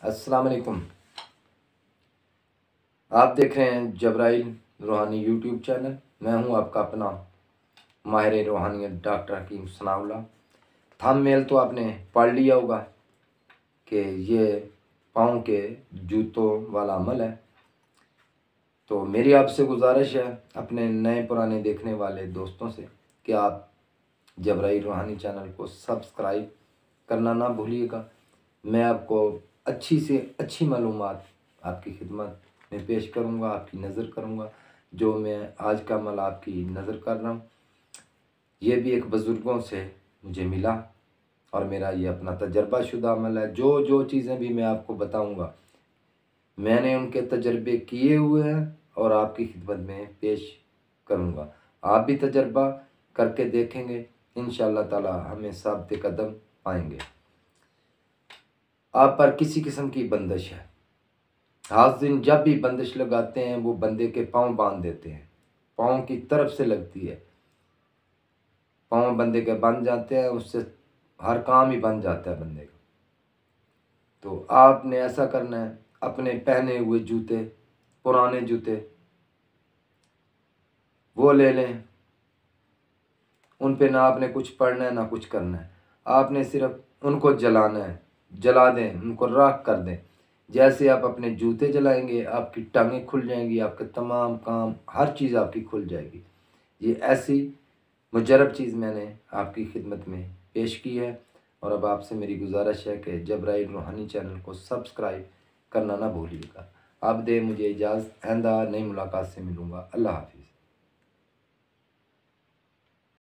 अस्सलाम वालेकुम। आप देख रहे हैं जबराइल रूहानी यूट्यूब चैनल। मैं हूं आपका अपना माहिर रूहानियत डॉक्टर हकीम सनाउल्लाह। थंबनेल तो आपने पढ़ लिया होगा कि ये पाँव के जूतों वाला अमल है। तो मेरी आपसे गुजारिश है अपने नए पुराने देखने वाले दोस्तों से कि आप जबराइल रूहानी चैनल को सब्सक्राइब करना ना भूलिएगा। मैं आपको अच्छी से अच्छी मालूमात आपकी खिदमत में पेश करूंगा, आपकी नज़र करूंगा। जो मैं आज का अमल आपकी नज़र कर रहा हूँ, ये भी एक बुज़ुर्गों से मुझे मिला और मेरा ये अपना तजर्बा शुदा अमल है। जो जो चीज़ें भी मैं आपको बताऊंगा, मैंने उनके तजर्बे किए हुए हैं और आपकी खिदमत में पेश करूंगा। आप भी तजर्बा करके देखेंगे, इंशाअल्लाह ताला हमें साबित कदम पाएंगे। आप पर किसी किस्म की बंदिश है, हाज़िन जब भी बंदिश लगाते हैं वो बंदे के पाँव बांध देते हैं, पाँव की तरफ से लगती है, पाँव बंदे के बन जाते हैं, उससे हर काम ही बन जाता है बंदे का। तो आपने ऐसा करना है, अपने पहने हुए जूते, पुराने जूते वो ले लें, उन पे ना आपने कुछ पढ़ना है ना कुछ करना है। आपने सिर्फ उनको जलाना है, जला दें, उनको राख कर दें। जैसे आप अपने जूते जलाएंगे आपकी टांगें खुल जाएंगी, आपके तमाम काम हर चीज़ आपकी खुल जाएगी। ये ऐसी मुजरब चीज़ मैंने आपकी खिदमत में पेश की है और अब आपसे मेरी गुजारिश है कि जबराइल रूहानी चैनल को सब्सक्राइब करना ना भूलिएगा। आप दे मुझे इजाज़त, आइंदा नई मुलाकात से मिलूँगा। अल्लाह हाफ़िज़।